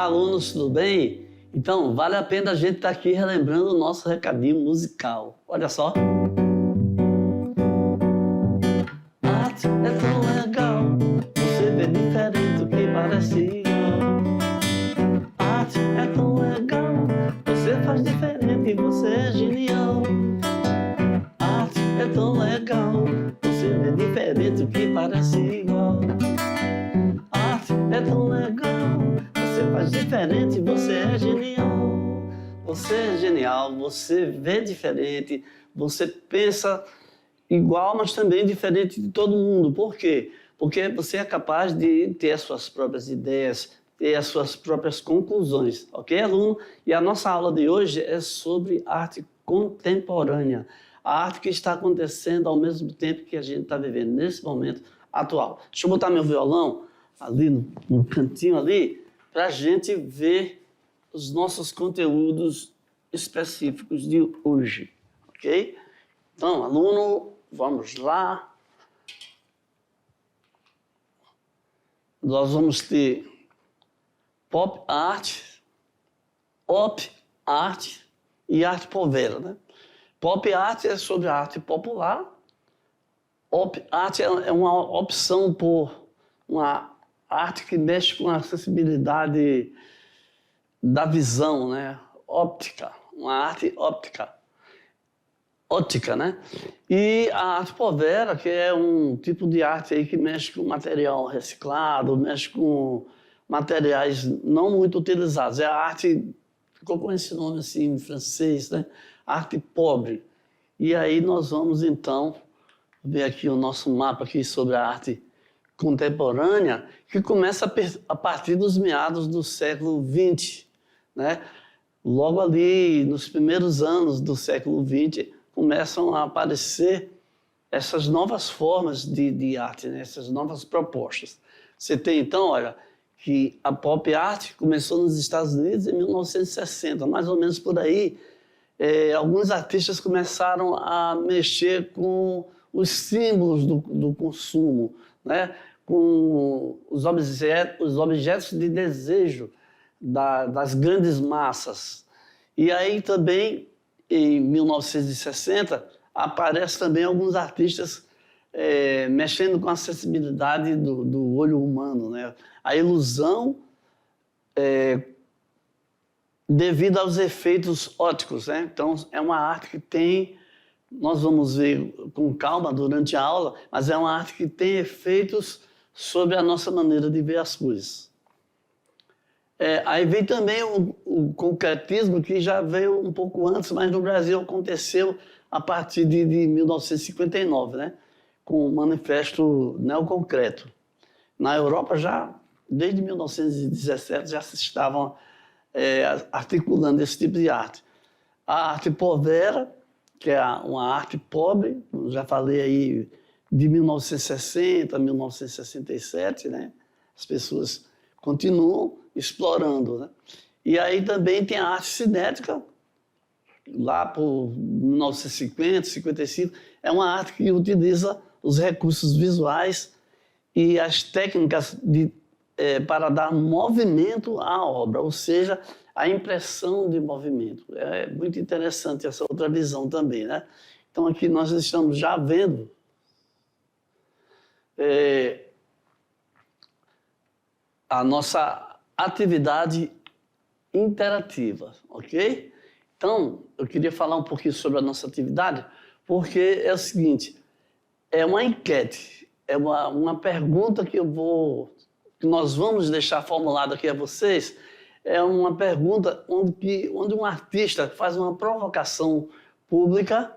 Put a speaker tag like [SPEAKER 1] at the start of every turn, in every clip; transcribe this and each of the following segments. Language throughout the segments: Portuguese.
[SPEAKER 1] Olá, alunos, tudo bem? Então, vale a pena a gente estar aqui relembrando o nosso recadinho musical. Olha só. Arte é tão legal, você vê diferente do que parece igual. Arte é tão legal, você faz diferente e você é genial. Arte é tão legal, você vê diferente do que parece igual. Arte é tão legal, você faz diferente, você é genial. Você é genial, você vê diferente, você pensa igual, mas também diferente de todo mundo. Por quê? Porque você é capaz de ter as suas próprias ideias, ter as suas próprias conclusões, ok, aluno? E a nossa aula de hoje é sobre arte contemporânea, a arte que está acontecendo ao mesmo tempo que a gente está vivendo nesse momento atual. Deixa eu botar meu violão ali no cantinho ali, para a gente ver os nossos conteúdos específicos de hoje, ok? Então, aluno, vamos lá. Nós vamos ter pop art, op art e arte povera, né? Pop art é sobre a arte popular. Op art é uma opção por uma arte que mexe com a acessibilidade da visão, né? Óptica, uma arte óptica, né? E a arte povera, que é um tipo de arte aí que mexe com material reciclado, mexe com materiais não muito utilizados. É a arte, ficou com esse nome assim em francês, né? Arte pobre. E aí nós vamos então ver aqui o nosso mapa aqui sobre a arte contemporânea, que começa a partir dos meados do século XX, né? Logo ali, nos primeiros anos do século XX, começam a aparecer essas novas formas de arte, né? Essas novas propostas. Você tem, então, olha, que a pop art começou nos Estados Unidos em 1960, mais ou menos por aí. Alguns artistas começaram a mexer com os símbolos do consumo, né? Com os objetos de desejo das grandes massas. E aí também, em 1960, aparecem também alguns artistas mexendo com a acessibilidade do olho humano, né? A ilusão devido aos efeitos ópticos, né? Então, é uma arte que tem, nós vamos ver com calma durante a aula, mas é uma arte que tem efeitos sobre a nossa maneira de ver as coisas. Aí vem também o concretismo, que já veio um pouco antes, mas no Brasil aconteceu a partir de 1959, né? Com o Manifesto Neoconcreto. Na Europa, já desde 1917, já se estavam articulando esse tipo de arte. A arte povera, que é uma arte pobre, já falei aí, de 1960 a 1967, né? As pessoas continuam explorando, né? E aí também tem a arte cinética, lá por 1950, 55, é uma arte que utiliza os recursos visuais e as técnicas para dar movimento à obra, ou seja, a impressão de movimento. É muito interessante essa outra visão também, né? Então aqui nós estamos já vendo a nossa atividade interativa, ok? Então, eu queria falar um pouquinho sobre a nossa atividade, porque é o seguinte, é uma enquete, é uma pergunta que nós vamos deixar formulada aqui a vocês, é uma pergunta onde um artista faz uma provocação pública,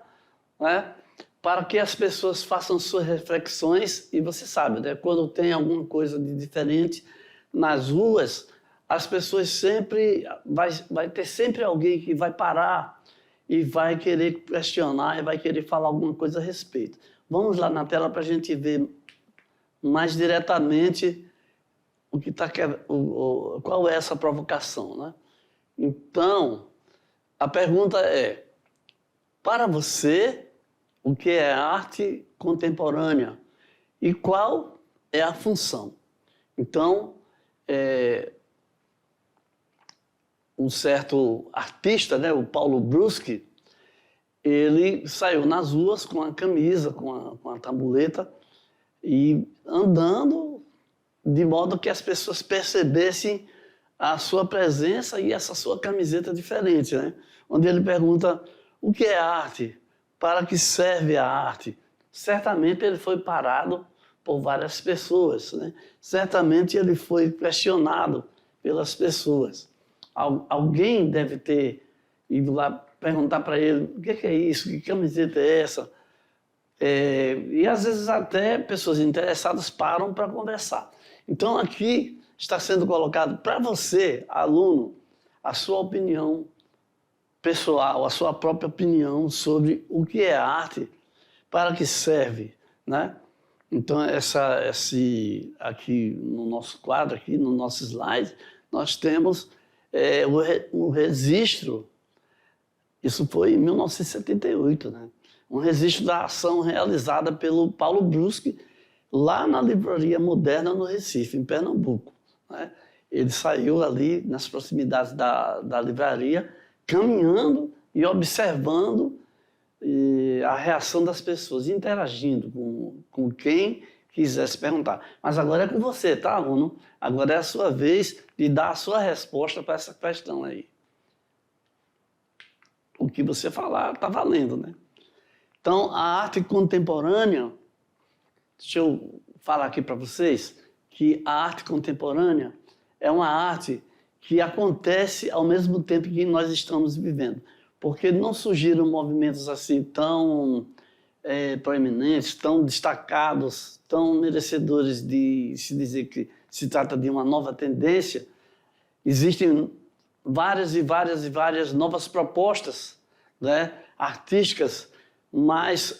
[SPEAKER 1] né, para que as pessoas façam suas reflexões, e você sabe, né, quando tem alguma coisa de diferente nas ruas, as pessoas sempre, vai ter sempre alguém que vai parar e vai querer questionar e vai querer falar alguma coisa a respeito. Vamos lá na tela para a gente ver mais diretamente qual é essa provocação, né? Então, a pergunta é, para você, o que é arte contemporânea e qual é a função? Então, um certo artista, né, o Paulo Bruschi, ele saiu nas ruas com a camisa, com a tabuleta, e andando de modo que as pessoas percebessem a sua presença e essa sua camiseta diferente, né? Onde ele pergunta o que é arte, para que serve a arte. Certamente ele foi parado por várias pessoas, né? Certamente ele foi questionado pelas pessoas. Alguém deve ter ido lá perguntar para ele o que é isso, que camiseta é essa? E às vezes até pessoas interessadas param para conversar. Então aqui está sendo colocado para você, aluno, a sua opinião pessoal, a sua própria opinião sobre o que é arte, para que serve, né? Então aqui no nosso quadro, aqui no nosso slide, nós temos o registro. Isso foi em 1978, né? Um registro da ação realizada pelo Paulo Bruschi lá na Livraria Moderna no Recife, em Pernambuco, né? Ele saiu ali nas proximidades da livraria, caminhando e observando a reação das pessoas, interagindo com quem quisesse perguntar. Mas agora é com você, tá, aluno? Agora é a sua vez de dar a sua resposta para essa questão aí. O que você falar está valendo, né? Então, a arte contemporânea, deixa eu falar aqui para vocês, que a arte contemporânea é uma arte que acontece ao mesmo tempo que nós estamos vivendo. Porque não surgiram movimentos assim tão proeminentes, tão destacados, tão merecedores de se dizer que se trata de uma nova tendência. Existem várias e várias e várias novas propostas, né, artísticas, mas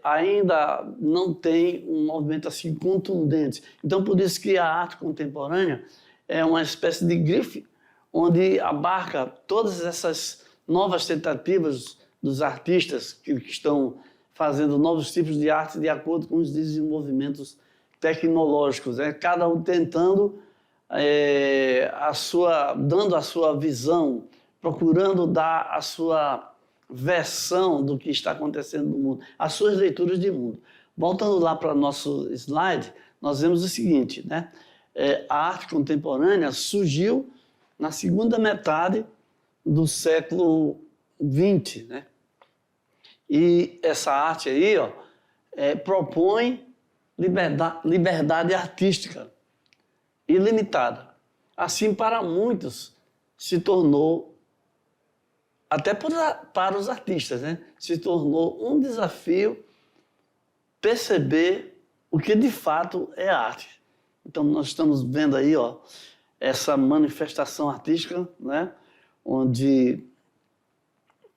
[SPEAKER 1] ainda não tem um movimento assim contundente. Então, por isso que a arte contemporânea é uma espécie de grife onde abarca todas essas novas tentativas dos artistas que estão fazendo novos tipos de arte de acordo com os desenvolvimentos tecnológicos, né? Cada um tentando dando a sua visão, procurando dar a sua versão do que está acontecendo no mundo, as suas leituras de mundo. Voltando lá para o nosso slide, nós vemos o seguinte, né? A arte contemporânea surgiu na segunda metade do século XX, né? E essa arte aí, ó, propõe liberdade artística ilimitada. Assim, para muitos, se tornou, até para os artistas, né? Se tornou um desafio perceber o que de fato é arte. Então, nós estamos vendo aí, ó, essa manifestação artística, né? Onde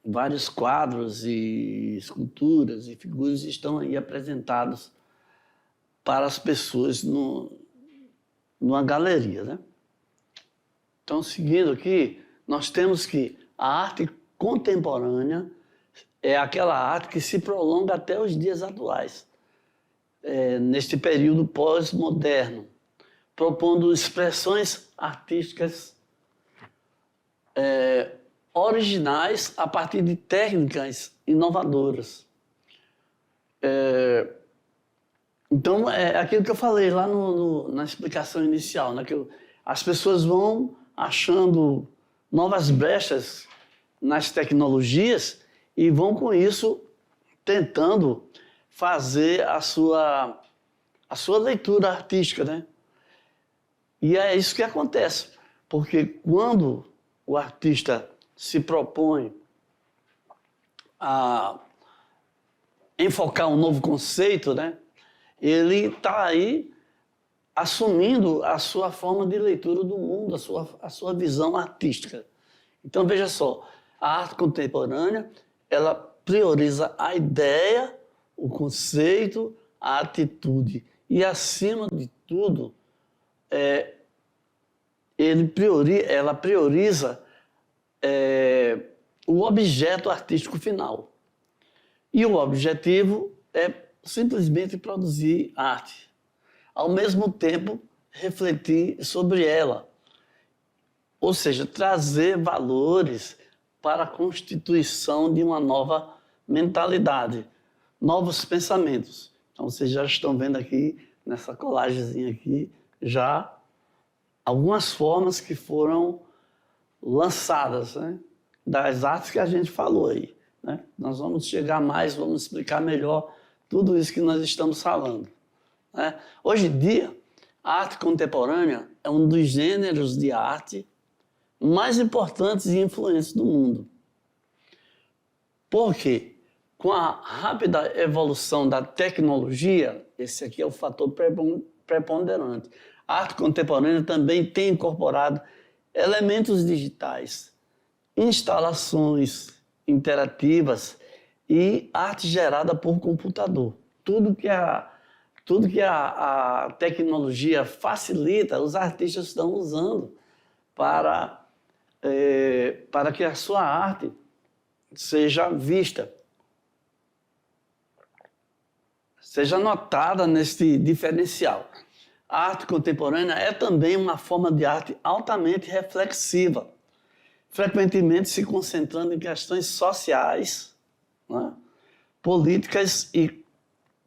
[SPEAKER 1] vários quadros e esculturas e figuras estão aí apresentados para as pessoas numa galeria, né? Então, seguindo aqui, nós temos que a arte contemporânea é aquela arte que se prolonga até os dias atuais, neste período pós-moderno, propondo expressões artísticas originais a partir de técnicas inovadoras. Então, é aquilo que eu falei lá na explicação inicial, né? Que as pessoas vão achando novas brechas nas tecnologias e vão, com isso, tentando fazer a sua leitura artística, né? E é isso que acontece, porque quando o artista se propõe a enfocar um novo conceito, né? Ele está aí assumindo a sua forma de leitura do mundo, a sua visão artística. Então, veja só, a arte contemporânea, ela prioriza a ideia, o conceito, a atitude. E, acima de tudo, ela prioriza o objeto artístico final. E o objetivo é simplesmente produzir arte. Ao mesmo tempo, refletir sobre ela. ou seja, trazer valores para a constituição de uma nova mentalidade, novos pensamentos. Então, vocês já estão vendo aqui, nessa colagemzinha aqui, já algumas formas que foram lançadas, né, das artes que a gente falou aí, né? Nós vamos chegar mais, vamos explicar melhor tudo isso que nós estamos falando, né? Hoje em dia, a arte contemporânea é um dos gêneros de arte mais importantes e influentes do mundo. Por quê? Com a rápida evolução da tecnologia, esse aqui é o fator preponderante. A arte contemporânea também tem incorporado elementos digitais, instalações interativas e arte gerada por computador. Tudo que a tecnologia facilita, os artistas estão usando para que a sua arte seja vista, seja notada neste diferencial. A arte contemporânea é também uma forma de arte altamente reflexiva, frequentemente se concentrando em questões sociais, né, políticas e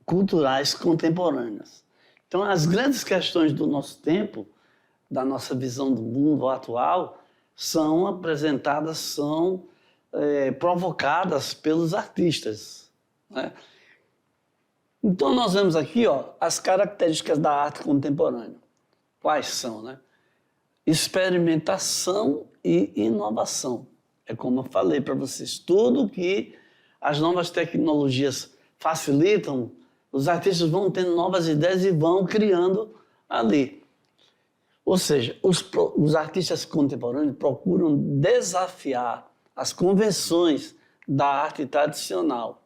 [SPEAKER 1] culturais contemporâneas. Então, as grandes questões do nosso tempo, da nossa visão do mundo atual, são apresentadas, são provocadas pelos artistas, né? Então, nós vemos aqui, as características da arte contemporânea. Quais são, né? Experimentação e inovação. É como eu falei para vocês, tudo que as novas tecnologias facilitam, os artistas vão tendo novas ideias e vão criando ali. Ou seja, os artistas contemporâneos procuram desafiar as convenções da arte tradicional,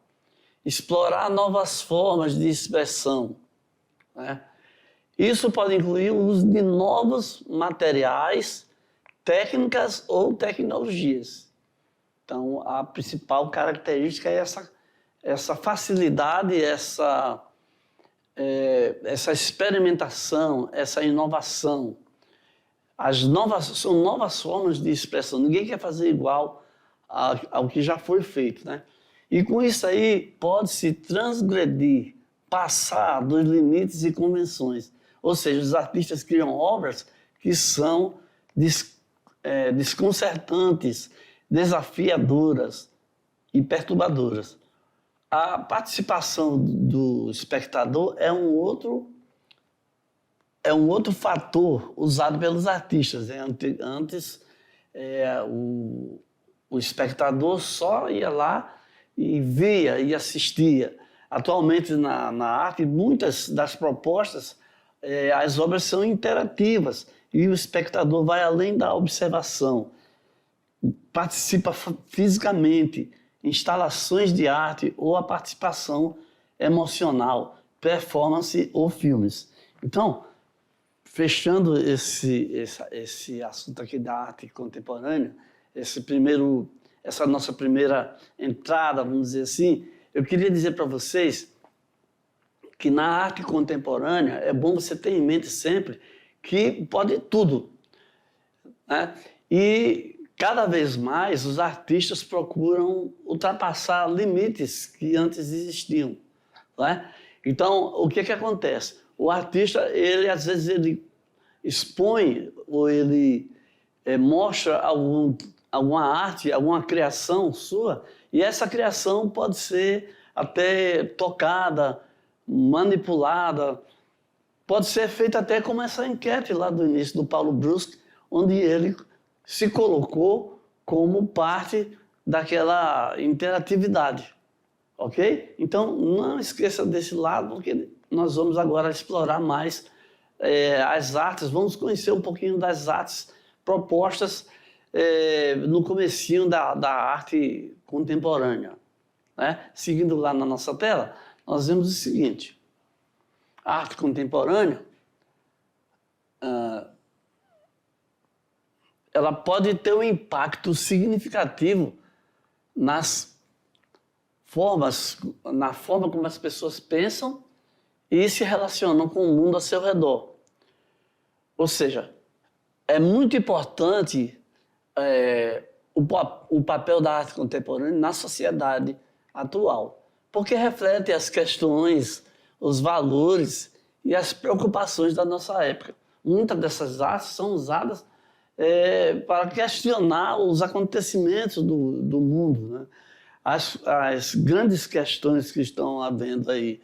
[SPEAKER 1] explorar novas formas de expressão, né? Isso pode incluir o uso de novos materiais, técnicas ou tecnologias. Então, a principal característica é essa facilidade, essa experimentação, essa inovação. São novas formas de expressão. Ninguém quer fazer igual ao que já foi feito, né? E com isso aí pode-se transgredir, passar dos limites e convenções. Ou seja, os artistas criam obras que são desconcertantes, desafiadoras e perturbadoras. A participação do espectador é um outro fator usado pelos artistas. Antes, o espectador só ia lá e via e assistia. Atualmente, na arte, muitas das propostas, as obras são interativas e o espectador vai além da observação, participa fisicamente, instalações de arte ou a participação emocional, performance ou filmes. Então, fechando esse assunto aqui da arte contemporânea, essa nossa primeira entrada, vamos dizer assim, eu queria dizer para vocês que na arte contemporânea é bom você ter em mente sempre que pode tudo, né? E cada vez mais os artistas procuram ultrapassar limites que antes existiam, né? Então, o que acontece? O artista, às vezes, ele expõe ou ele mostra alguma arte, alguma criação sua, e essa criação pode ser até tocada, manipulada, pode ser feita até como essa enquete lá do início do Paulo Brusque, onde ele se colocou como parte daquela interatividade, ok? Então, não esqueça desse lado, porque nós vamos agora explorar mais as artes, vamos conhecer um pouquinho das artes propostas no comecinho da arte contemporânea, né? Seguindo lá na nossa tela, nós vemos o seguinte: a arte contemporânea ela pode ter um impacto significativo na forma como as pessoas pensam e se relacionam com o mundo ao seu redor. Ou seja, é muito importante o papel da arte contemporânea na sociedade atual, porque reflete as questões, os valores e as preocupações da nossa época. Muitas dessas artes são usadas para questionar os acontecimentos do mundo, né? As grandes questões que estão havendo aí.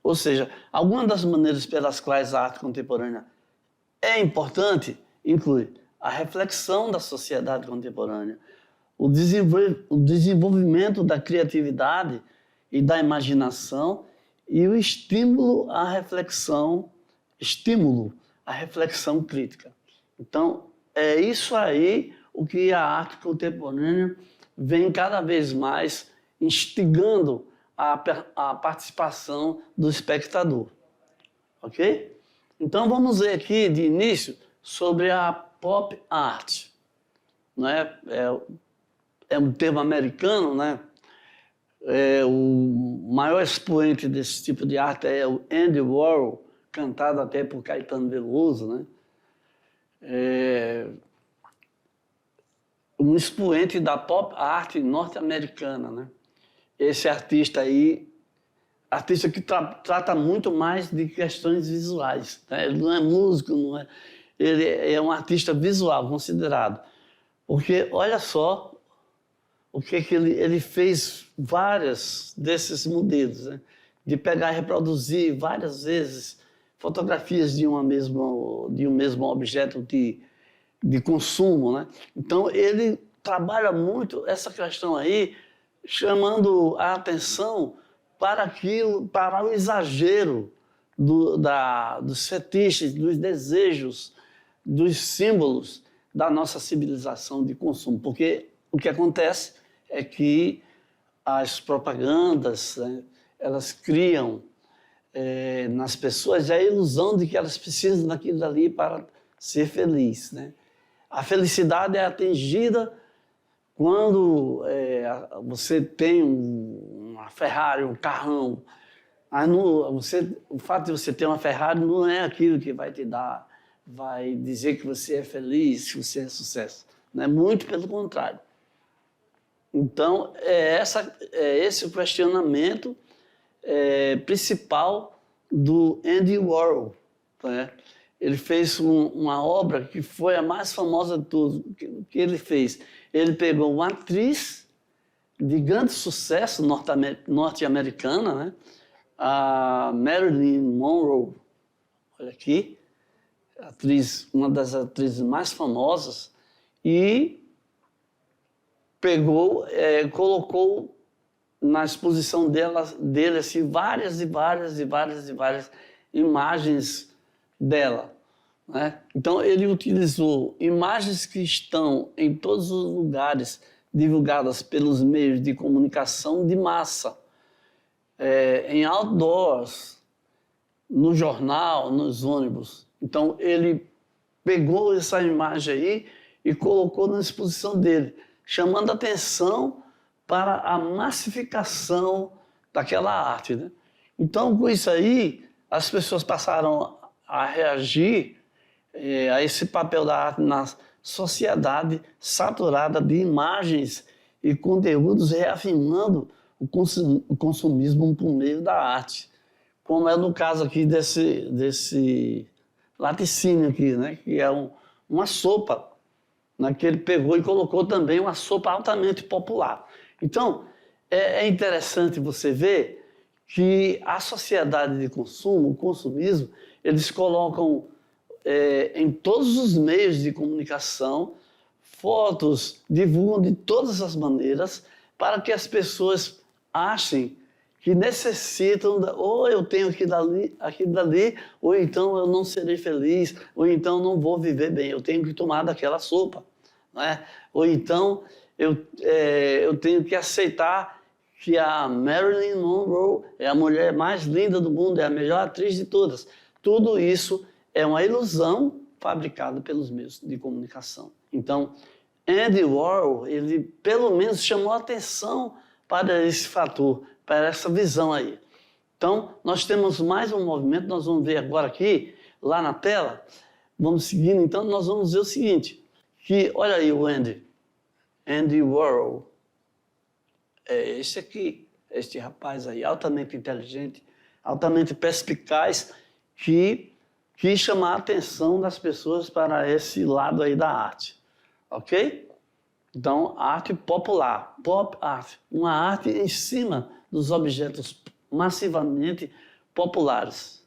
[SPEAKER 1] Ou seja, algumas das maneiras pelas quais a arte contemporânea é importante inclui a reflexão da sociedade contemporânea, o desenvolvimento da criatividade e da imaginação e o estímulo à reflexão crítica. Então, é isso aí o que a arte contemporânea vem cada vez mais instigando a participação do espectador. Ok? Então, vamos ver aqui, de início, sobre a pop art. Não é? É um termo americano, né? O maior expoente desse tipo de arte é o Andy Warhol, cantado até por Caetano Veloso, né? Um expoente da pop art norte-americana, né? Esse artista aí, artista que trata muito mais de questões visuais, né? Ele não é músico, ele é um artista visual considerado, porque olha só o que ele fez várias desses modelos, né? De pegar e reproduzir várias vezes fotografias de um mesmo objeto de consumo, né? Então, ele trabalha muito essa questão aí, chamando a atenção para aquilo, para o exagero dos fetiches, dos desejos, dos símbolos da nossa civilização de consumo. Porque o que acontece é que as propagandas, né, elas criam nas pessoas a ilusão de que elas precisam daquilo dali para ser feliz, né? A felicidade é atingida quando você tem uma Ferrari, um carrão. O fato de você ter uma Ferrari não é aquilo que vai te dar, vai dizer que você é feliz, que você é sucesso. Não é muito pelo contrário. Então, esse o questionamento principal do Andy Warhol, né? Ele fez uma obra que foi a mais famosa de tudo que ele fez. Ele pegou uma atriz de grande sucesso norte-americana, né? A Marilyn Monroe, olha aqui, uma das atrizes mais famosas, e colocou na exposição dele assim, várias imagens dela, né? Então, ele utilizou imagens que estão em todos os lugares divulgadas pelos meios de comunicação de massa, em outdoors, no jornal, nos ônibus. Então, ele pegou essa imagem aí e colocou na exposição dele, chamando atenção para a massificação daquela arte, né? Então, com isso aí, as pessoas passaram a reagir a esse papel da arte na sociedade saturada de imagens e conteúdos, reafirmando o consumismo por meio da arte, como é no caso aqui desse laticínio aqui, né? Que é uma sopa, né? Que ele pegou e colocou também uma sopa altamente popular. Então, é interessante você ver que a sociedade de consumo, o consumismo, eles colocam em todos os meios de comunicação fotos, divulgam de todas as maneiras para que as pessoas achem que necessitam, ou eu tenho aquilo dali, ou então eu não serei feliz, ou então não vou viver bem, eu tenho que tomar daquela sopa, né? Ou então eu tenho que aceitar que a Marilyn Monroe é a mulher mais linda do mundo, é a melhor atriz de todas. Tudo isso é uma ilusão fabricada pelos meios de comunicação. Então, Andy Warhol, ele pelo menos chamou a atenção para esse fator, para essa visão aí. Então, nós temos mais um movimento, nós vamos ver agora aqui, lá na tela, vamos seguindo, então nós vamos ver o seguinte, que, olha aí o Andy Warhol, é esse aqui, este rapaz aí, altamente inteligente, altamente perspicaz, que quis chamar a atenção das pessoas para esse lado aí da arte, ok? Então, arte popular, pop art, uma arte em cima dos objetos massivamente populares.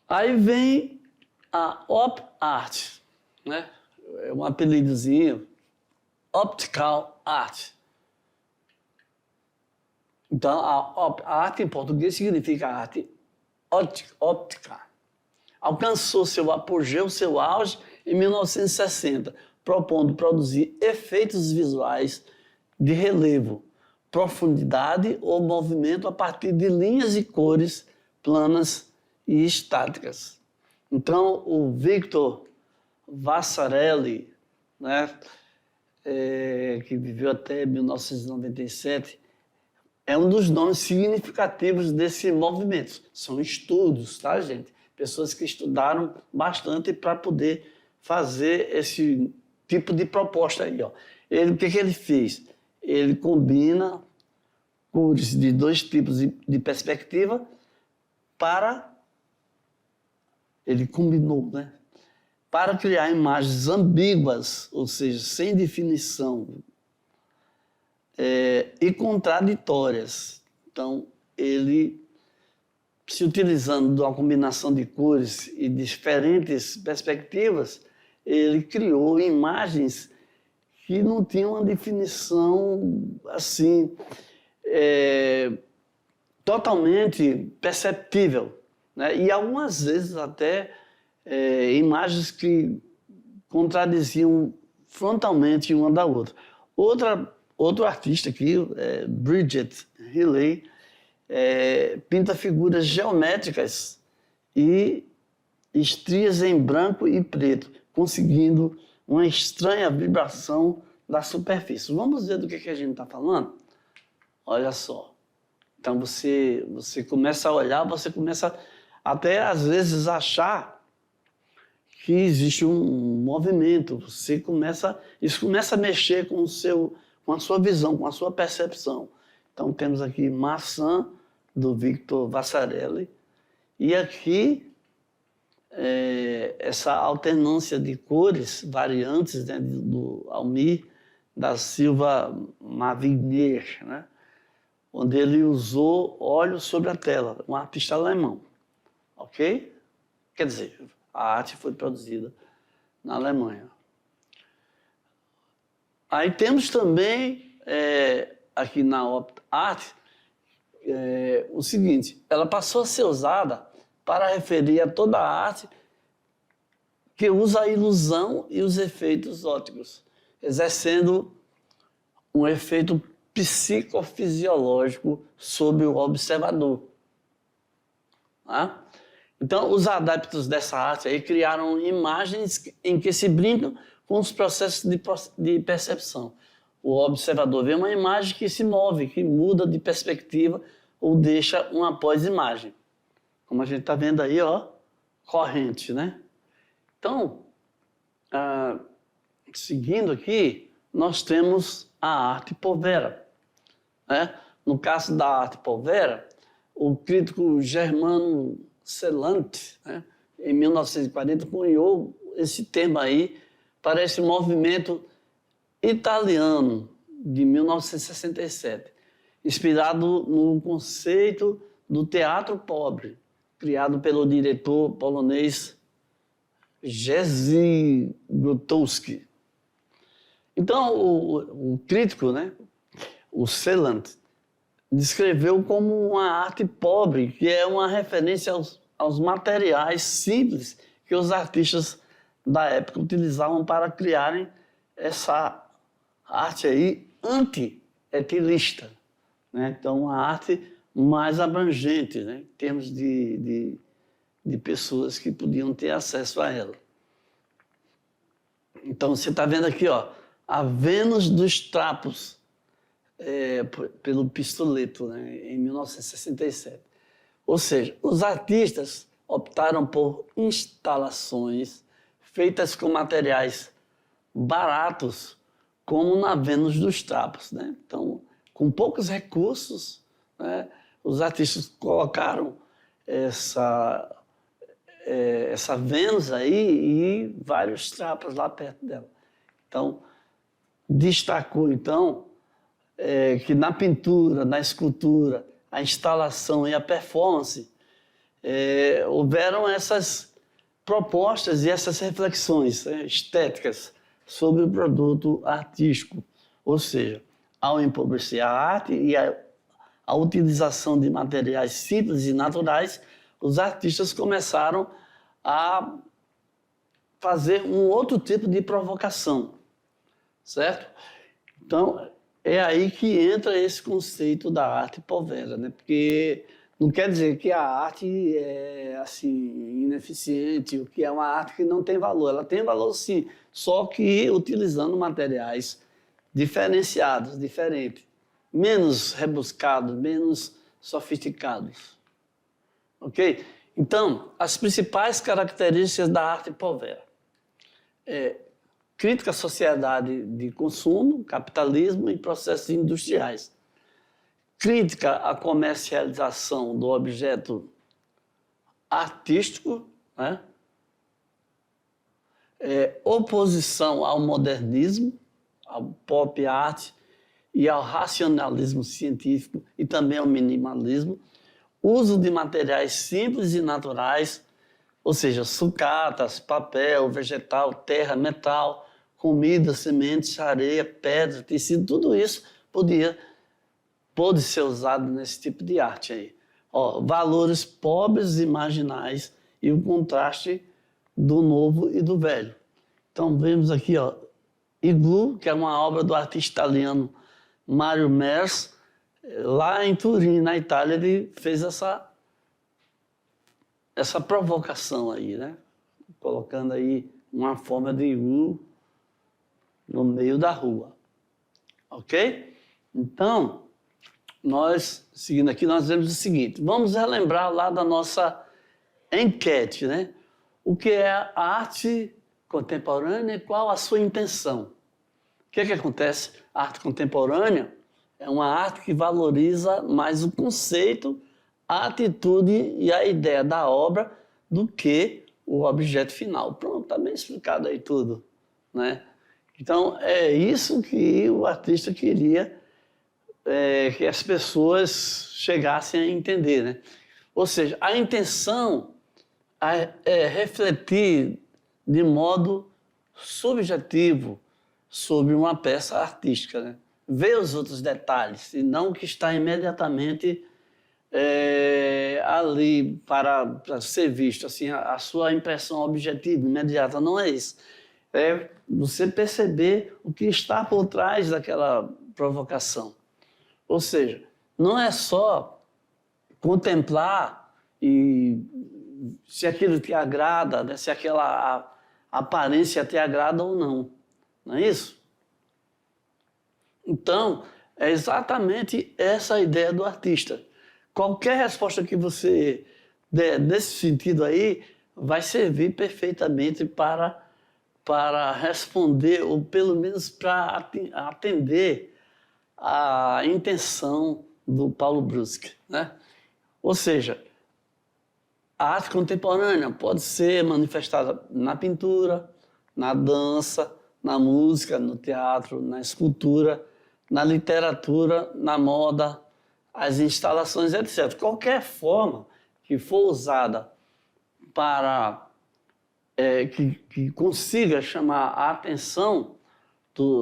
[SPEAKER 1] Aí vem a op art, né? É um apelidozinho, optical art. Então, a arte em português significa arte óptica. Alcançou seu apogeu, seu auge em 1960, propondo produzir efeitos visuais de relevo, profundidade ou movimento a partir de linhas e cores planas e estáticas. Então, o Victor Vasarely, né, que viveu até 1997, é um dos nomes significativos desse movimento. São estudos, tá, gente? Pessoas que estudaram bastante para poder fazer esse tipo de proposta aí, ó. O que ele fez? Ele combina cores de dois tipos de perspectiva ele combinou, né? Para criar imagens ambíguas, ou seja, sem definição, e contraditórias. Então, ele, se utilizando de uma combinação de cores e diferentes perspectivas, ele criou imagens que não tinham uma definição assim, totalmente perceptível, né? E algumas vezes até imagens que contradiziam frontalmente uma da outra. Outro artista aqui, Bridget Healy, pinta figuras geométricas e estrias em branco e preto, conseguindo uma estranha vibração da superfície. Vamos ver do que a gente está falando? Olha só. Então você começa a olhar, você começa até às vezes a achar que existe um movimento. Isso começa a mexer com a sua visão, com a sua percepção. Então temos aqui Maçã, do Victor Vasarely, e aqui essa alternância de cores variantes, né, do Almir da Silva Mavigner, né, onde ele usou óleo sobre a tela, um artista alemão, ok? Quer dizer, a arte foi produzida na Alemanha. Aí temos também, aqui na Op Art, o seguinte, ela passou a ser usada para referir a toda a arte que usa a ilusão e os efeitos ópticos, exercendo um efeito psicofisiológico sobre o observador. Tá? Então, os adeptos dessa arte aí criaram imagens em que se brincam com os processos de percepção. O observador vê uma imagem que se move, que muda de perspectiva ou deixa uma pós-imagem. Como a gente está vendo aí, ó, corrente, né? Então, seguindo aqui, nós temos a arte povera, né? No caso da arte povera, o crítico Germano Celant, né, em 1940, cunhou esse termo aí para esse movimento italiano de 1967, inspirado no conceito do teatro pobre, criado pelo diretor polonês Jerzy Grotowski. Então, o crítico, né, o Celant, descreveu como uma arte pobre, que é uma referência aos materiais simples que os artistas da época utilizavam para criarem essa arte aí anti-etilista, né? Então, uma arte mais abrangente, né, em termos de pessoas que podiam ter acesso a ela. Então, você está vendo aqui, ó, a Vênus dos Trapos, pelo Pistoleto, né, em 1967. Ou seja, os artistas optaram por instalações feitas com materiais baratos, como na Vênus dos Trapos, né? Então, com poucos recursos, né, os artistas colocaram essa Vênus aí e vários trapos lá perto dela. Então, destacou, então, que na pintura, na escultura, a instalação e a performance, houveram essas propostas e essas reflexões estéticas sobre o produto artístico. Ou seja, ao empobrecer a arte e a utilização de materiais simples e naturais, os artistas começaram a fazer um outro tipo de provocação, certo? Então, é aí que entra esse conceito da arte povera, né? Porque não quer dizer que a arte é assim ineficiente, ou que é uma arte que não tem valor. Ela tem valor sim, só que utilizando materiais diferenciados, diferentes, menos rebuscados, menos sofisticados. Ok? Então, as principais características da arte povera. Crítica à sociedade de consumo, capitalismo e processos industriais. Crítica à comercialização do objeto artístico, né? Oposição ao modernismo, ao pop art e ao racionalismo científico e também ao minimalismo. Uso de materiais simples e naturais, ou seja, sucatas, papel, vegetal, terra, metal, comida, sementes, areia, pedra, tecido, tudo isso pode ser usado nesse tipo de arte aí. Valores pobres e marginais e o contraste do novo e do velho. Então, vemos aqui, Igloo, que é uma obra do artista italiano Mario Mers. Lá em Turim, na Itália, ele fez essa provocação aí, né? Colocando aí uma forma de igloo no meio da rua. Ok? Então, seguindo aqui, nós vemos o seguinte. Vamos relembrar lá da nossa enquete, né? O que é a arte contemporânea e qual a sua intenção? O que acontece? A arte contemporânea é uma arte que valoriza mais o conceito, a atitude e a ideia da obra do que o objeto final. Pronto, está bem explicado aí tudo, né? Então, é isso que o artista queria que as pessoas chegassem a entender, né? Ou seja, a intenção é refletir de modo subjetivo sobre uma peça artística, né? Ver os outros detalhes e não o que está imediatamente ali para ser visto, assim, a sua impressão objetiva, imediata, não é isso. É você perceber o que está por trás daquela provocação. Ou seja, não é só contemplar e se aquilo te agrada, né, se aquela aparência te agrada ou não. Não é isso? Então, é exatamente essa a ideia do artista. Qualquer resposta que você der nesse sentido aí vai servir perfeitamente para responder, ou pelo menos para atender a intenção do Paulo Brusque, né? Ou seja, a arte contemporânea pode ser manifestada na pintura, na dança, na música, no teatro, na escultura, na literatura, na moda, as instalações, etc. Qualquer forma que for usada para que consiga chamar a atenção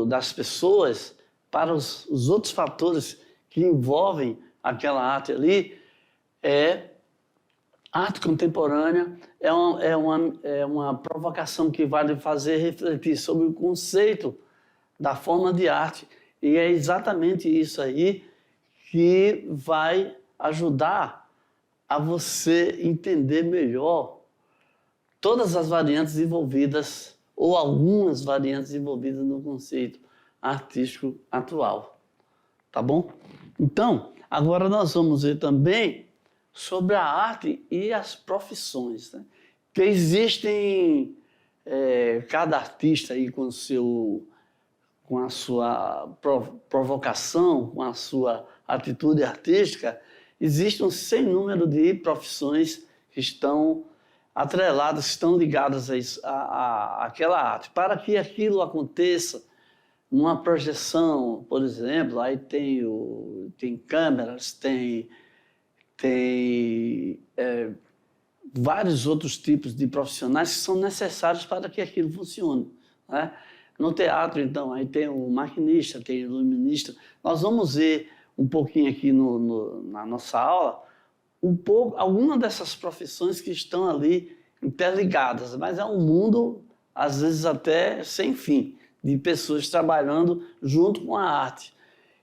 [SPEAKER 1] das pessoas para os outros fatores que envolvem aquela arte ali, a arte contemporânea é uma provocação que vai lhe fazer refletir sobre o conceito da forma de arte, e é exatamente isso aí que vai ajudar a você entender melhor todas as variantes envolvidas, ou algumas variantes envolvidas no conceito artístico atual. Tá bom? Então, agora nós vamos ver também sobre a arte e as profissões, né? Que existem cada artista aí com a sua provocação, com a sua atitude artística, existe um sem número de profissões que estão atreladas, que estão ligadas àquela arte. Para que aquilo aconteça, numa projeção, por exemplo, aí tem câmeras, tem vários outros tipos de profissionais que são necessários para que aquilo funcione, né? No teatro, então, aí tem o maquinista, tem o iluminista. Nós vamos ver um pouquinho aqui na nossa aula, algumas dessas profissões que estão ali interligadas, mas é um mundo, às vezes até sem fim, de pessoas trabalhando junto com a arte.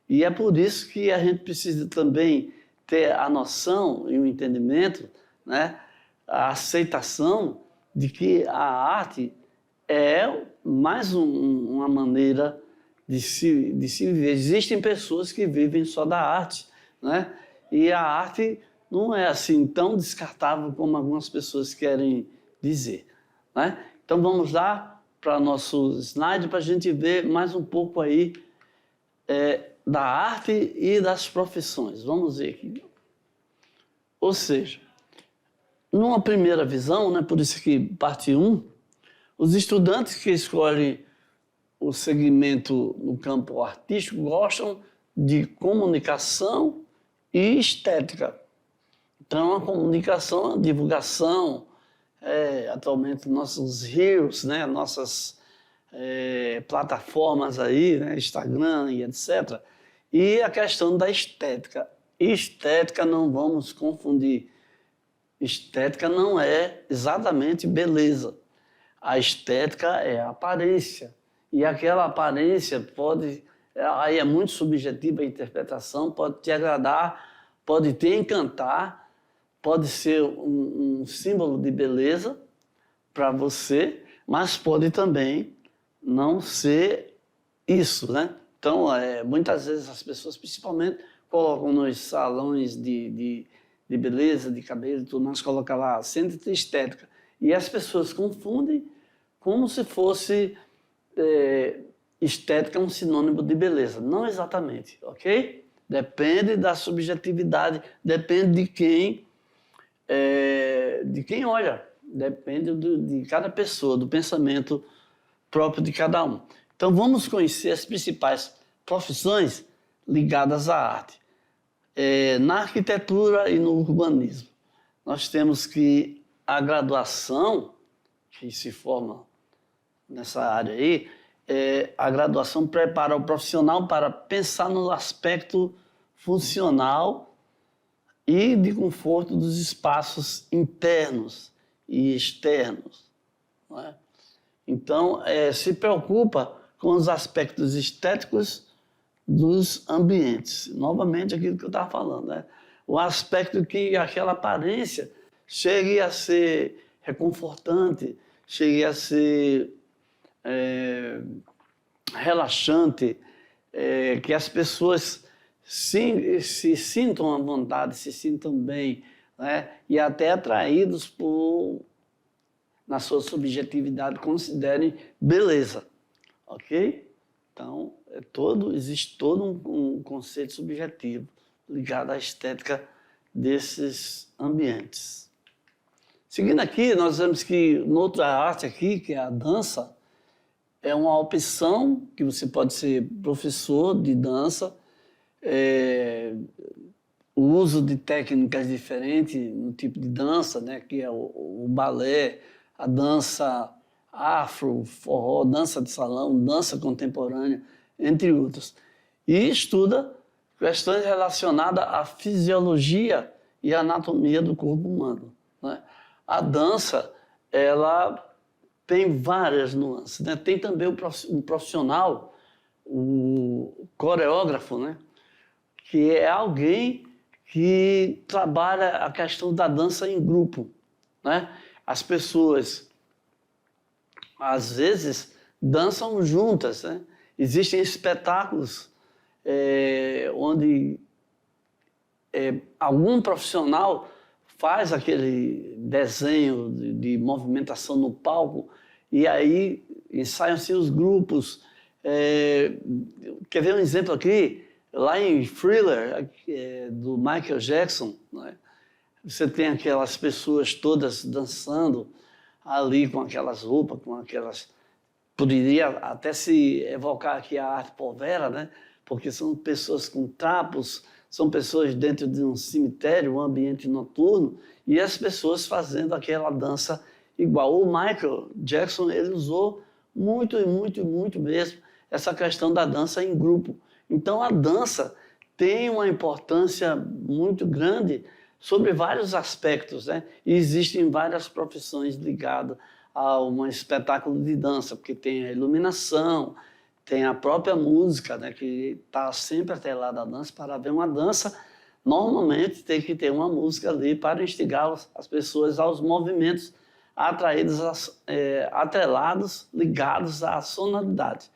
[SPEAKER 1] E é por isso que a gente precisa também ter a noção e o entendimento, né, a aceitação de que a arte é mais uma maneira de se viver. Existem pessoas que vivem só da arte, né? E a arte não é assim tão descartável como algumas pessoas querem dizer, né? Então vamos lá para nosso slide para a gente ver mais um pouco aí da arte e das profissões. Vamos ver aqui. Ou seja, numa primeira visão, né, por isso que parte 1, os estudantes que escolhem o segmento no campo artístico gostam de comunicação e estética. Então, a comunicação, a divulgação, atualmente nossos reels, né, nossas plataformas aí, né, Instagram e etc. E a questão da estética. Estética, não vamos confundir. Estética não é exatamente beleza. A estética é a aparência. E aquela aparência aí é muito subjetiva a interpretação, pode te agradar, pode te encantar, pode ser um símbolo de beleza para você, mas pode também não ser isso, né? Então, muitas vezes as pessoas, principalmente, colocam nos salões de beleza, de cabelo, tudo mais, colocam lá centro de estética. E as pessoas confundem como se fosse estética um sinônimo de beleza. Não exatamente, ok? Depende da subjetividade, depende de quem olha, depende de cada pessoa, do pensamento próprio de cada um. Então vamos conhecer as principais profissões ligadas à arte. Na arquitetura e no urbanismo, nós temos que a graduação que se forma nessa área aí, a graduação prepara o profissional para pensar no aspecto funcional e de conforto dos espaços internos e externos, não é? Então, se preocupa com os aspectos estéticos dos ambientes. Novamente, aquilo que eu estava falando, né? O aspecto que aquela aparência chegue a ser reconfortante, chegue a ser relaxante, que as pessoas se sintam à vontade, se sintam bem, né? E até atraídos na sua subjetividade, considerem beleza, ok? Então, existe todo um conceito subjetivo ligado à estética desses ambientes. Seguindo aqui, nós vemos que noutra arte aqui, que é a dança, é uma opção que você pode ser professor de dança, o uso de técnicas diferentes no tipo de dança, né, que é o balé, a dança afro, forró, dança de salão, dança contemporânea, entre outros. E estuda questões relacionadas à fisiologia e anatomia do corpo humano, né? A dança, ela tem várias nuances, né? Tem também um profissional, o coreógrafo, né? Que é alguém que trabalha a questão da dança em grupo, né? As pessoas, às vezes, dançam juntas, né? Existem espetáculos onde algum profissional faz aquele desenho de movimentação no palco e aí ensaiam-se os grupos. Quer ver um exemplo aqui? Lá em Thriller, do Michael Jackson, né? Você tem aquelas pessoas todas dançando ali com aquelas roupas, com aquelas... Poderia até se evocar aqui a arte povera, né? Porque são pessoas com trapos, são pessoas dentro de um cemitério, um ambiente noturno, e as pessoas fazendo aquela dança igual. O Michael Jackson, ele usou muito mesmo essa questão da dança em grupo. Então, a dança tem uma importância muito grande sobre vários aspectos, né? E existem várias profissões ligadas a um espetáculo de dança, porque tem a iluminação, tem a própria música, né, que está sempre atrelada à dança. Para ver uma dança, normalmente tem que ter uma música ali para instigar as pessoas aos movimentos atrelados, ligados à sonoridade.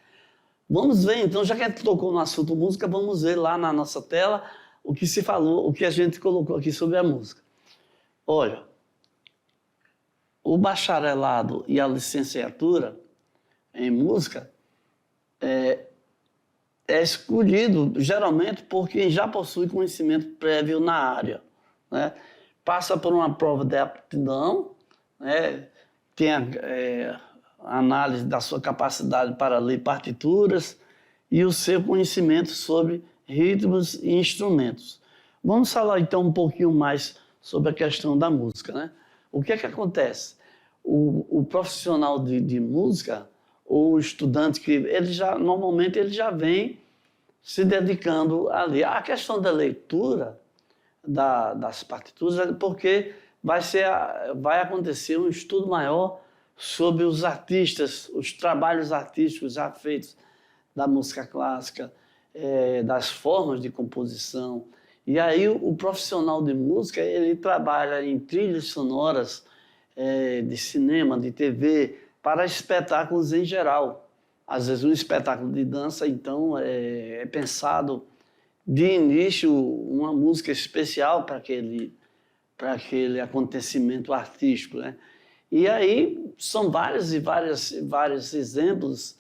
[SPEAKER 1] Vamos ver, então, já que a gente tocou no assunto música, vamos ver lá na nossa tela o que se falou, o que a gente colocou aqui sobre a música. Olha, o bacharelado e a licenciatura em música é escolhido geralmente por quem já possui conhecimento prévio na área, né? Passa por uma prova de aptidão, né? Tem a análise da sua capacidade para ler partituras e o seu conhecimento sobre ritmos e instrumentos. Vamos falar então um pouquinho mais sobre a questão da música, né? O que é que acontece? O profissional de música, ou o estudante, que normalmente ele já vem se dedicando ali. A questão da leitura das partituras é porque vai acontecer um estudo maior sobre os artistas, os trabalhos artísticos já feitos da música clássica, das formas de composição. E aí o profissional de música, ele trabalha em trilhas sonoras de cinema, de TV, para espetáculos em geral. Às vezes um espetáculo de dança, então, é pensado de início uma música especial para aquele acontecimento artístico, né? E aí são vários exemplos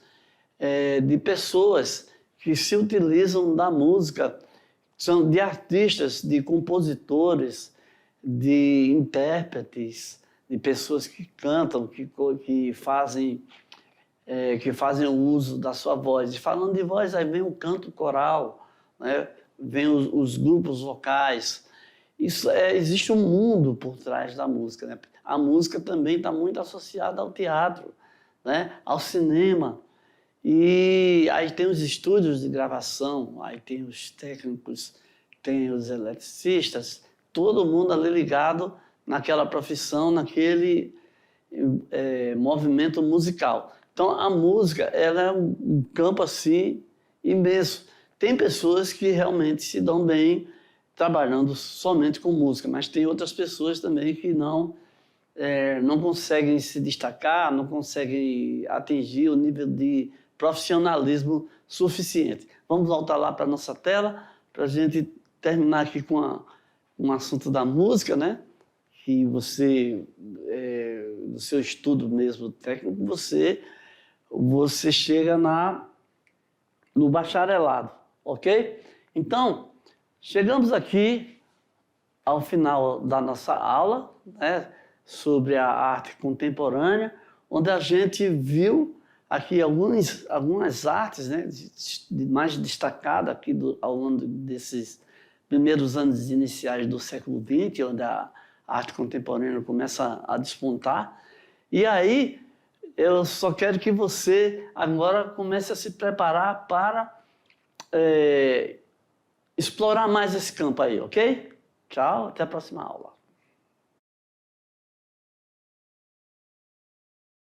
[SPEAKER 1] de pessoas que se utilizam da música, são de artistas, de compositores, de intérpretes, de pessoas que cantam, que fazem o uso da sua voz. E falando de voz, aí vem o canto coral, né? Vem os grupos vocais. Existe um mundo por trás da música, né? A música também está muito associada ao teatro, né? Ao cinema. E aí tem os estúdios de gravação, aí tem os técnicos, tem os eletricistas, todo mundo ali ligado naquela profissão, naquele movimento musical. Então, a música, ela é um campo assim imenso. Tem pessoas que realmente se dão bem trabalhando somente com música, mas tem outras pessoas também que não conseguem se destacar, não conseguem atingir o nível de profissionalismo suficiente. Vamos voltar lá para a nossa tela, para a gente terminar aqui com um assunto da música, né? Que você, no seu estudo mesmo técnico, você chega no bacharelado, ok? Então, chegamos aqui ao final da nossa aula, né, sobre a arte contemporânea, onde a gente viu aqui algumas artes, né, mais destacadas aqui ao longo desses primeiros anos iniciais do século XX, onde a arte contemporânea começa a despontar. E aí, eu só quero que você agora comece a se preparar para explorar mais esse campo aí, ok? Tchau, até a próxima aula.